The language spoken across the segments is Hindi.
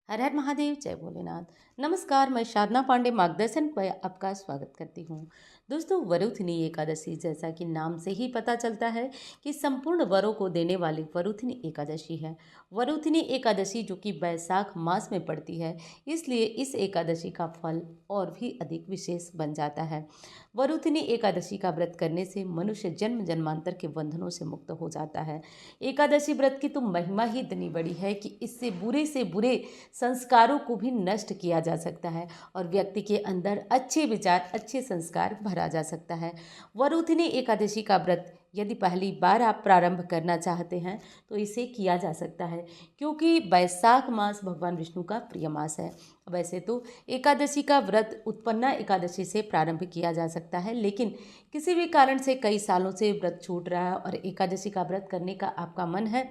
हर हर महादेव, जय भोलेनाथ। नमस्कार, मैं साधना पांडे मार्गदर्शन पर आपका स्वागत करती हूँ। दोस्तों, वरुथनी एकादशी, जैसा कि नाम से ही पता चलता है कि संपूर्ण वरों को देने वाली वरुथनी एकादशी है। वरुथनी एकादशी जो कि वैशाख मास में पड़ती है, इसलिए इस एकादशी का फल और भी अधिक विशेष बन जाता है। वरुथनी एकादशी का व्रत करने से मनुष्य जन्म जन्मांतर के बंधनों से मुक्त हो जाता है। एकादशी व्रत की तो महिमा ही इतनी बड़ी है कि इससे बुरे से बुरे संस्कारों को भी नष्ट किया जा सकता है और व्यक्ति के अंदर अच्छे विचार, अच्छे संस्कार भरा जा सकता है। वरुथिनी एकादशी का व्रत यदि पहली बार आप प्रारंभ करना चाहते हैं तो इसे किया जा सकता है, क्योंकि वैशाख मास भगवान विष्णु का प्रिय मास है। वैसे तो एकादशी का व्रत उत्पन्ना एकादशी से प्रारंभ किया जा सकता है, लेकिन किसी भी कारण से कई सालों से व्रत छूट रहा है और एकादशी का व्रत करने का आपका मन है,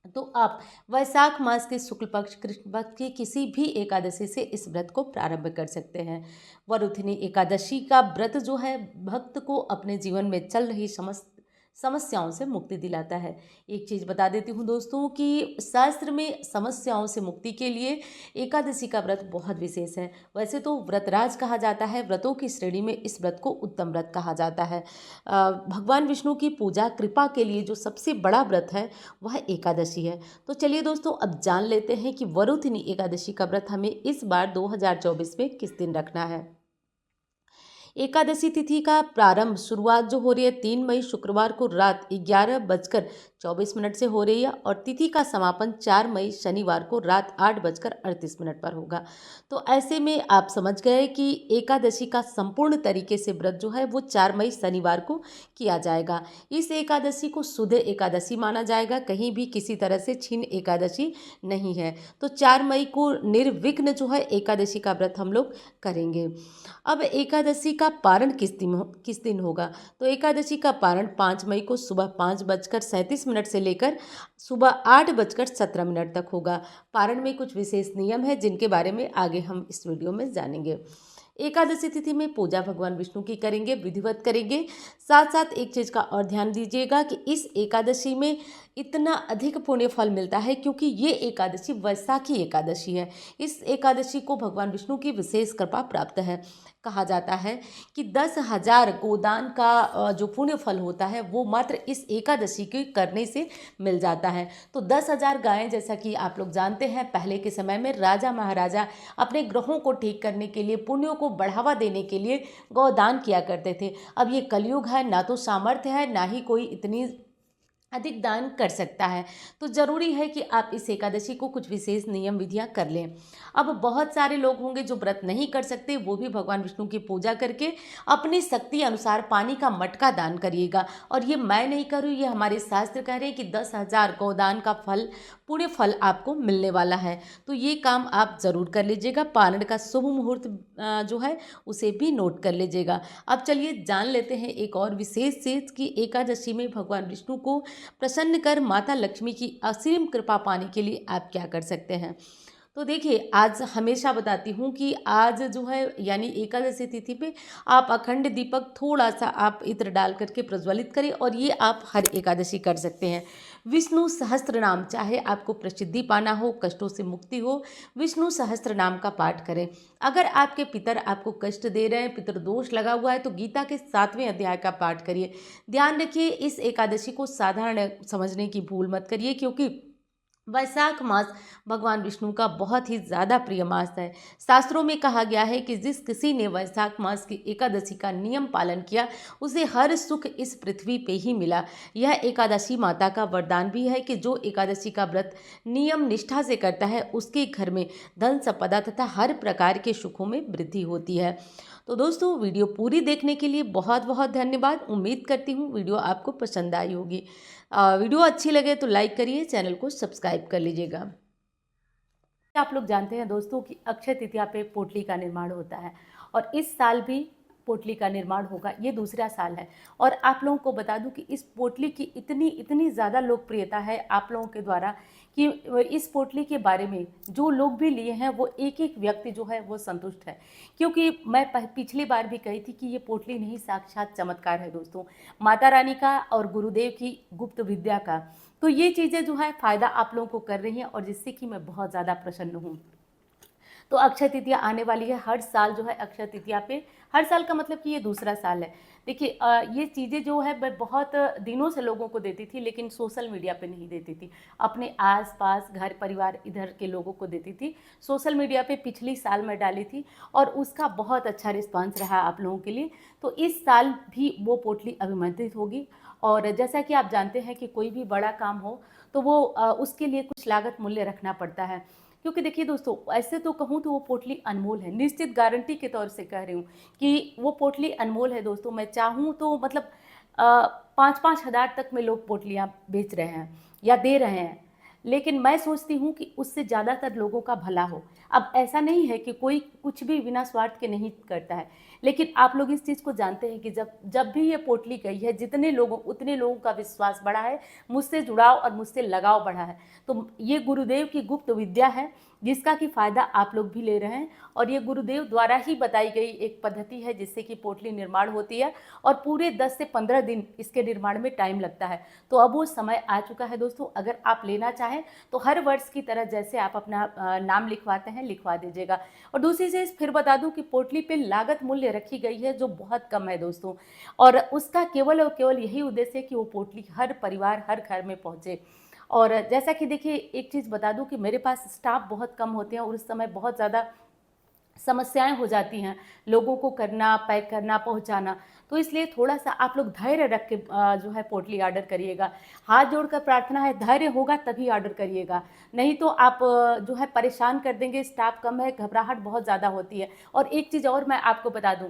तो आप वैशाख मास के शुक्ल पक्ष कृष्ण पक्ष की किसी भी एकादशी से इस व्रत को प्रारंभ कर सकते हैं। वरुथिनी एकादशी का व्रत जो है भक्त को अपने जीवन में चल रही समस्त समस्याओं से मुक्ति दिलाता है। एक चीज़ बता देती हूँ दोस्तों कि शास्त्र में समस्याओं से मुक्ति के लिए एकादशी का व्रत बहुत विशेष है। वैसे तो व्रतराज कहा जाता है, व्रतों की श्रेणी में इस व्रत को उत्तम व्रत कहा जाता है। भगवान विष्णु की पूजा कृपा के लिए जो सबसे बड़ा व्रत है वह एकादशी है। तो चलिए दोस्तों, अब जान लेते हैं कि वरुथिनी एकादशी का व्रत हमें इस बार 2024 में किस दिन रखना है। एकादशी तिथि का प्रारंभ शुरुआत जो हो रही है 3 मई शुक्रवार को रात 11:24 से हो रही है और तिथि का समापन 4 मई शनिवार को रात 8:38 पर होगा। तो ऐसे में आप समझ गए कि एकादशी का संपूर्ण तरीके से व्रत जो है वो 4 मई शनिवार को किया जाएगा। इस एकादशी को शुद्ध एकादशी माना जाएगा, कहीं भी किसी तरह से छीन एकादशी नहीं है। तो 4 मई को निर्विघ्न जो है एकादशी का व्रत हम लोग करेंगे। अब एकादशी का पारण किस दिन होगा, तो एकादशी का पारण 5 मई को सुबह 5:37 से लेकर सुबह 8:17 तक होगा। पारण में कुछ विशेष नियम है जिनके बारे में आगे हम इस वीडियो में जानेंगे। एकादशी तिथि में पूजा भगवान विष्णु की करेंगे, विधिवत करेंगे। साथ साथ एक चीज़ का और ध्यान दीजिएगा कि इस एकादशी में इतना अधिक पुण्य फल मिलता है क्योंकि ये एकादशी वैशाखी एकादशी है। इस एकादशी को भगवान विष्णु की विशेष कृपा प्राप्त है। कहा जाता है कि 10,000 गोदान का जो पुण्य फल होता है वो मात्र इस एकादशी के करने से मिल जाता है। तो 10,000 गायें, जैसा कि आप लोग जानते हैं, पहले के समय में राजा महाराजा अपने ग्रहों को ठीक करने के लिए, पुण्यों को बढ़ावा देने के लिए गौदान किया करते थे। अब ये कलयुग है, ना तो सामर्थ्य है ना ही कोई इतनी अधिक दान कर सकता है, तो ज़रूरी है कि आप इस एकादशी को कुछ विशेष नियम विधियां कर लें। अब बहुत सारे लोग होंगे जो व्रत नहीं कर सकते, वो भी भगवान विष्णु की पूजा करके अपनी शक्ति अनुसार पानी का मटका दान करिएगा। और ये मैं नहीं करूँ, ये हमारे शास्त्र कह रहे हैं कि 10,000 गौदान का फल, पुण्य फल आपको मिलने वाला है। तो ये काम आप ज़रूर कर लीजिएगा। पारण का शुभ मुहूर्त जो है उसे भी नोट कर लीजिएगा। अब चलिए जान लेते हैं एक और विशेष चीज़ कि एकादशी में भगवान विष्णु को प्रसन्न कर माता लक्ष्मी की असीम कृपा पाने के लिए आप क्या कर सकते हैं। तो देखिए, आज हमेशा बताती हूँ कि आज जो है यानी एकादशी तिथि पे आप अखंड दीपक थोड़ा सा आप इत्र डाल करके प्रज्वलित करें और ये आप हर एकादशी कर सकते हैं। विष्णु सहस्त्र नाम, चाहे आपको प्रसिद्धि पाना हो, कष्टों से मुक्ति हो, विष्णु सहस्त्र नाम का पाठ करें। अगर आपके पितर आपको कष्ट दे रहे हैं, पितृदोष लगा हुआ है, तो गीता के 7वें अध्याय का पाठ करिए। ध्यान रखिए, इस एकादशी को साधारण समझने की भूल मत करिए, क्योंकि वैशाख मास भगवान विष्णु का बहुत ही ज़्यादा प्रिय मास है। शास्त्रों में कहा गया है कि जिस किसी ने वैशाख मास की एकादशी का नियम पालन किया, उसे हर सुख इस पृथ्वी पे ही मिला। यह एकादशी माता का वरदान भी है कि जो एकादशी का व्रत नियम निष्ठा से करता है, उसके घर में धन संपदा तथा हर प्रकार के सुखों में वृद्धि होती है। तो दोस्तों, वीडियो पूरी देखने के लिए बहुत बहुत धन्यवाद। उम्मीद करती हूँ वीडियो आपको पसंद आई होगी। वीडियो अच्छी लगे तो लाइक करिए, चैनल को सब्सक्राइब कर लीजिएगा। आप लोग जानते हैं दोस्तों कि अक्षय तृतीया पे पोटली का निर्माण होता है और इस साल भी पोटली का निर्माण होगा। ये दूसरा साल है और आप लोगों को बता दूं कि इस पोटली की इतनी इतनी ज़्यादा लोकप्रियता है आप लोगों के द्वारा कि इस पोटली के बारे में जो लोग भी लिए हैं वो एक एक व्यक्ति जो है वो संतुष्ट है। क्योंकि मैं पिछली बार भी कही थी कि ये पोटली नहीं, साक्षात चमत्कार है दोस्तों, माता रानी का और गुरुदेव की गुप्त विद्या का। तो ये चीज़ें जो है फ़ायदा आप लोगों को कर रही हैं और जिससे कि मैं बहुत ज़्यादा प्रसन्न हूँ। तो अक्षय तृतीया आने वाली है। हर साल जो है अक्षय तृतीया पे, हर साल का मतलब कि ये दूसरा साल है। देखिए ये चीज़ें जो है मैं बहुत दिनों से लोगों को देती थी, लेकिन सोशल मीडिया पे नहीं देती थी। अपने आस-पास घर परिवार इधर के लोगों को देती थी। सोशल मीडिया पे पिछली साल मैं डाली थी और उसका बहुत अच्छा रिस्पॉन्स रहा आप लोगों के लिए। तो इस साल भी वो पोटली अभिमंत्रित होगी और जैसा कि आप जानते हैं कि कोई भी बड़ा काम हो तो वो उसके लिए कुछ लागत मूल्य रखना पड़ता है। क्योंकि देखिए दोस्तों, ऐसे तो कहूँ तो वो पोटली अनमोल है, निश्चित गारंटी के तौर से कह रही हूँ कि वो पोटली अनमोल है दोस्तों। मैं चाहूँ तो मतलब 5-5 हज़ार तक में लोग पोटलियाँ बेच रहे हैं या दे रहे हैं, लेकिन मैं सोचती हूँ कि उससे ज़्यादातर लोगों का भला हो। अब ऐसा नहीं है कि कोई कुछ भी बिना स्वार्थ के नहीं करता है, लेकिन आप लोग इस चीज़ को जानते हैं कि जब जब भी ये पोटली गई है, जितने लोगों उतने लोगों का विश्वास बढ़ा है, मुझसे जुड़ाव और मुझसे लगाव बढ़ा है। तो ये गुरुदेव की गुप्त विद्या है, जिसका कि फ़ायदा आप लोग भी ले रहे हैं और ये गुरुदेव द्वारा ही बताई गई एक पद्धति है जिससे कि पोटली निर्माण होती है और पूरे 10 से 15 दिन इसके निर्माण में टाइम लगता है। तो अब वो समय आ चुका है दोस्तों, अगर आप लेना चाहें तो हर वर्ष की तरह जैसे आप अपना नाम लिखवाते हैं, लिखवा दीजिएगा। और दूसरी चीज़ फिर बता दूं कि पोटली पे लागत मूल्य रखी गई है जो बहुत कम है दोस्तों, और उसका केवल और केवल यही उद्देश्य है कि वो पोटली हर परिवार, हर घर में पहुँचे। और जैसा कि देखिए एक चीज़ बता दूं कि मेरे पास स्टाफ बहुत कम होते हैं और उस समय बहुत ज़्यादा समस्याएं हो जाती हैं, लोगों को करना, पैक करना, पहुंचाना। तो इसलिए थोड़ा-सा आप लोग धैर्य रख के जो है पोटली ऑर्डर करिएगा। हाथ जोड़कर प्रार्थना है, धैर्य होगा तभी ऑर्डर करिएगा, नहीं तो आप जो है परेशान कर देंगे। स्टाफ कम है, घबराहट बहुत ज़्यादा होती है। और एक चीज़ और मैं आपको बता दूँ,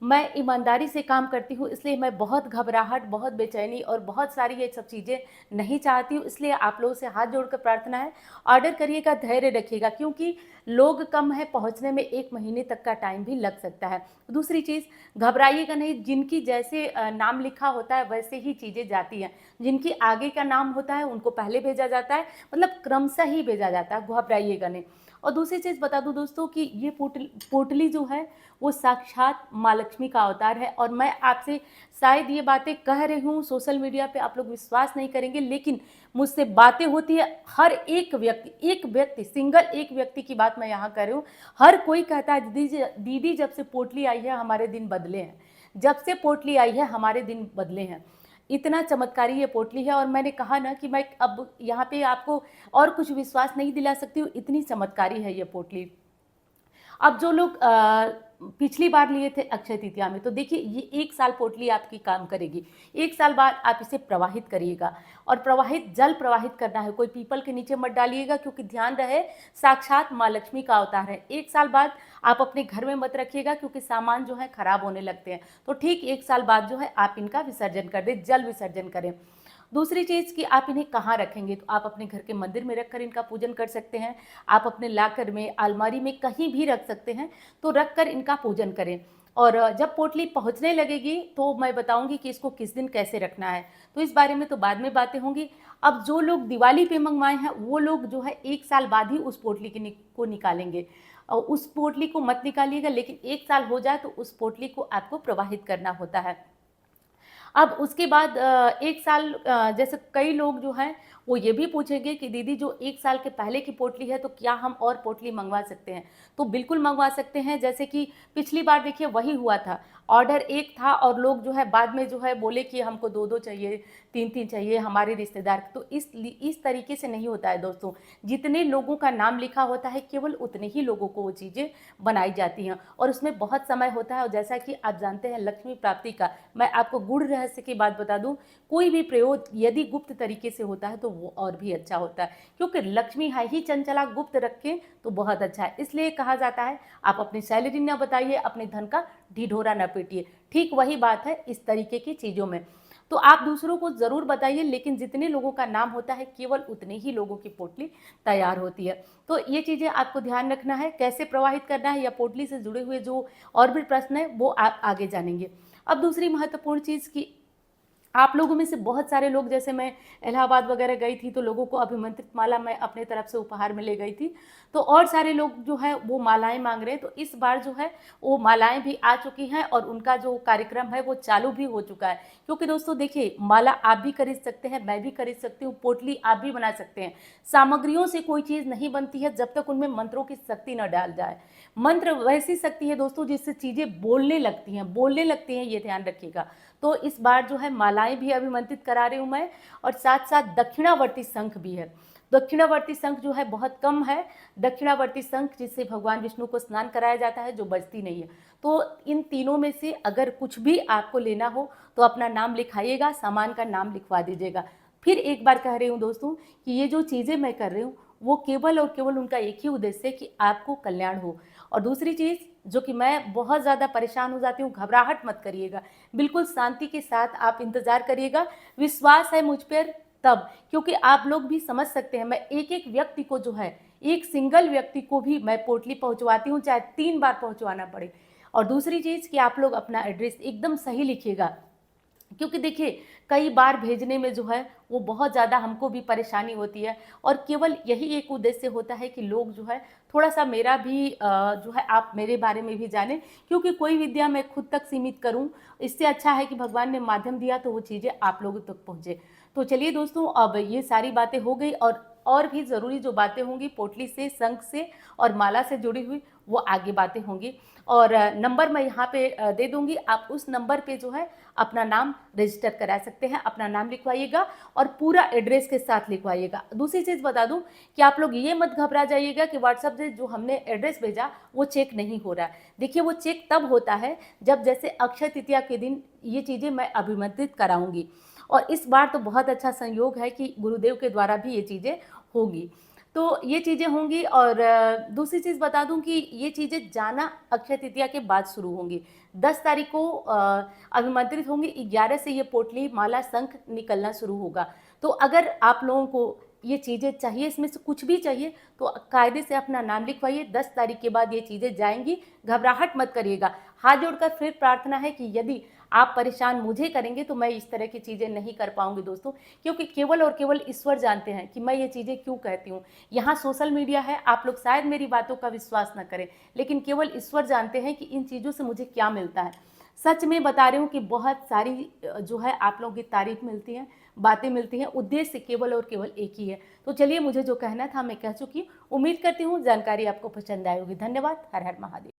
मैं ईमानदारी से काम करती हूँ, इसलिए मैं बहुत घबराहट, बहुत बेचैनी और बहुत सारी ये सब चीज़ें नहीं चाहती हूँ। इसलिए आप लोगों से हाथ जोड़कर प्रार्थना है, ऑर्डर करिएगा, धैर्य रखिएगा, क्योंकि लोग कम है, पहुँचने में 1 महीने तक का टाइम भी लग सकता है। दूसरी चीज़, घबराइएगा नहीं, जिनकी जैसे नाम लिखा होता है वैसे ही चीज़ें जाती हैं। जिनकी आगे का नाम होता है उनको पहले भेजा जाता है, मतलब क्रमशः ही भेजा जाता है, घबराइएगा नहीं। और दूसरी चीज़ बता दूँ दोस्तों कि ये पोटली जो है वो साक्षात माँ लक्ष्मी का अवतार है। और मैं आपसे शायद ये बातें कह रही हूँ सोशल मीडिया पे, आप लोग विश्वास नहीं करेंगे, लेकिन मुझसे बातें होती है। हर एक व्यक्ति सिंगल एक व्यक्ति की बात मैं यहाँ कर रही हूँ, हर कोई कहता है दीदी जब से पोटली आई है हमारे दिन बदले हैं, जब से पोटली आई है हमारे दिन बदले हैं। इतना चमत्कारी ये पोटली है। और मैंने कहा ना कि मैं अब यहाँ पे आपको और कुछ विश्वास नहीं दिला सकती हूँ, इतनी चमत्कारी है ये पोटली। अब जो लोग पिछली बार लिए थे अक्षय तृतीया में, तो देखिए ये 1 साल पोटली आपकी काम करेगी। 1 साल बाद आप इसे प्रवाहित करिएगा, और प्रवाहित जल प्रवाहित करना है, कोई पीपल के नीचे मत डालिएगा, क्योंकि ध्यान रहे साक्षात माँ लक्ष्मी का अवतार है। 1 साल बाद आप अपने घर में मत रखिएगा, क्योंकि सामान जो है खराब होने लगते हैं। तो ठीक 1 साल बाद जो है आप इनका विसर्जन कर दें, जल विसर्जन करें। दूसरी चीज़ कि आप इन्हें कहाँ रखेंगे, तो आप अपने घर के मंदिर में रखकर इनका पूजन कर सकते हैं, आप अपने लाकर में, अलमारी में, कहीं भी रख सकते हैं। तो रख कर इनका पूजन करें। और जब पोटली पहुंचने लगेगी तो मैं बताऊंगी कि इसको किस दिन कैसे रखना है, तो इस बारे में तो बाद में बातें होंगी। अब जो लोग दिवाली पे मंगवाए हैं वो लोग जो है 1 साल बाद ही उस पोटली को निकालेंगे, और उस पोटली को मत निकालिएगा, लेकिन 1 साल हो जाए तो उस पोटली को आपको प्रवाहित करना होता है। अब उसके बाद 1 साल जैसे कई लोग जो हैं वो ये भी पूछेंगे कि दीदी जो 1 साल के पहले की पोटली है तो क्या हम और पोटली मंगवा सकते हैं? तो बिल्कुल मंगवा सकते हैं। जैसे कि पिछली बार देखिए वही हुआ था, ऑर्डर 1 था और लोग जो है बाद में जो है बोले कि हमको 2-2 चाहिए, 3-3 चाहिए, हमारे रिश्तेदार। तो इस तरीके से नहीं होता है दोस्तों। जितने लोगों का नाम लिखा होता है केवल उतने ही लोगों को वो चीज़ें बनाई जाती हैं, और उसमें बहुत समय होता है। और जैसा कि आप जानते हैं लक्ष्मी प्राप्ति का मैं आपको गूढ़ रहस्य की बात बता दूं, कोई भी प्रयोग यदि गुप्त तरीके से होता है तो वो और भी अच्छा होता है, क्योंकि लक्ष्मी है ही चंचला, गुप्त रखें तो बहुत अच्छा है। इसलिए कहा जाता है आप अपनी सैलरी न बताइए, अपने धन का ढिढोरा न पीटिए। ठीक वही बात है इस तरीके की चीज़ों में। तो आप दूसरों को ज़रूर बताइए, लेकिन जितने लोगों का नाम होता है केवल उतने ही लोगों की पोटली तैयार होती है। तो ये चीज़ें आपको ध्यान रखना है, कैसे प्रवाहित करना है, या पोटली से जुड़े हुए जो और भी प्रश्न है वो आप आगे जानेंगे। अब दूसरी महत्वपूर्ण चीज़ की आप लोगों में से बहुत सारे लोग, जैसे मैं इलाहाबाद वगैरह गई थी तो लोगों को अभिमंत्रित माला मैं अपने तरफ से उपहार में ले गई थी, तो और सारे लोग जो है वो मालाएं मांग रहे हैं। तो इस बार जो है वो मालाएं भी आ चुकी हैं और उनका जो कार्यक्रम है वो चालू भी हो चुका है। क्योंकि दोस्तों देखिए, माला आप भी खरीद सकते हैं, मैं भी खरीद सकती हूँ, पोटली आप भी बना सकते हैं। सामग्रियों से कोई चीज़ नहीं बनती है जब तक उनमें मंत्रों की शक्ति न डाल जाए। मंत्र वैसी शक्ति है दोस्तों जिससे चीज़ें बोलने लगती हैं, ये ध्यान रखिएगा। तो इस बार जो है मालाएं भी अभिमंत्रित करा रही हूँ मैं, और साथ साथ दक्षिणावर्ती शंख भी है। दक्षिणावर्ती शंख जो है बहुत कम है, दक्षिणावर्ती शंख जिससे भगवान विष्णु को स्नान कराया जाता है, जो बजती नहीं है। तो इन तीनों में से अगर कुछ भी आपको लेना हो तो अपना नाम लिखाइएगा, सामान का नाम लिखवा दीजिएगा। फिर एक बार कह रही हूँ दोस्तों कि ये जो चीज़ें मैं कर रही हूँ वो केवल और केवल उनका एक ही उद्देश्य है कि आपको कल्याण हो। और दूसरी चीज़ जो कि मैं बहुत ज़्यादा परेशान हो जाती हूँ, घबराहट मत करिएगा, बिल्कुल शांति के साथ आप इंतज़ार करिएगा। विश्वास है मुझ पर तब, क्योंकि आप लोग भी समझ सकते हैं, मैं एक एक व्यक्ति को जो है, एक सिंगल व्यक्ति को भी मैं पोटली पहुँचवाती हूँ, चाहे 3 बार पहुँचवाना पड़े। और दूसरी चीज़ कि आप लोग अपना एड्रेस एकदम सही लिखिएगा, क्योंकि देखिए कई बार भेजने में जो है वो बहुत ज़्यादा हमको भी परेशानी होती है, और केवल यही एक उद्देश्य होता है कि लोग जो है थोड़ा सा मेरा भी जो है आप मेरे बारे में भी जानें, क्योंकि कोई विद्या मैं खुद तक सीमित करूं, इससे अच्छा है कि भगवान ने माध्यम दिया तो वो चीज़ें आप लोगों तक पहुँचे। तो चलिए दोस्तों, अब ये सारी बातें हो गई, और भी ज़रूरी जो बातें होंगी पोटली से, शंख से और माला से जुड़ी हुई, वो आगे बातें होंगी। और नंबर मैं यहाँ पे दे दूँगी, आप उस नंबर पे जो है अपना नाम रजिस्टर करा सकते हैं, अपना नाम लिखवाइएगा और पूरा एड्रेस के साथ लिखवाइएगा। दूसरी चीज़ बता दूं कि आप लोग ये मत घबरा जाइएगा कि व्हाट्सएप से जो हमने एड्रेस भेजा वो चेक नहीं हो रहा है। देखिए वो चेक तब होता है जब जैसे अक्षय तृतीया के दिन ये चीज़ें मैं अभिमंत्रित कराऊंगी, और इस बार तो बहुत अच्छा संयोग है कि गुरुदेव के द्वारा भी ये चीज़ें होगी। तो ये चीज़ें होंगी, और दूसरी चीज़ बता दूं कि ये चीज़ें जाना अक्षय तृतीया के बाद शुरू होंगी। 10 तारीख को अभिमंत्रित होंगी, 11 से ये पोटली, माला, शंख निकलना शुरू होगा। तो अगर आप लोगों को ये चीज़ें चाहिए, इसमें से कुछ भी चाहिए, तो कायदे से अपना नाम लिखवाइए। 10 तारीख के बाद ये चीज़ें जाएंगी, घबराहट मत करिएगा। हाथ जोड़कर फिर प्रार्थना है कि यदि आप परेशान मुझे करेंगे तो मैं इस तरह की चीज़ें नहीं कर पाऊंगी दोस्तों, क्योंकि केवल और केवल ईश्वर जानते हैं कि मैं ये चीज़ें क्यों कहती हूँ। यहाँ सोशल मीडिया है, आप लोग शायद मेरी बातों का विश्वास न करें, लेकिन केवल ईश्वर जानते हैं कि इन चीज़ों से मुझे क्या मिलता है। सच में बता रही हूँ कि बहुत सारी जो है आप लोगों की तारीफ मिलती है, बातें मिलती हैं, उद्देश्य केवल और केवल एक ही है। तो चलिए, मुझे जो कहना था मैं कह चुकी हूँ। उम्मीद करती हूँ जानकारी आपको पसंद आई होगी। धन्यवाद। हर हर महादेव।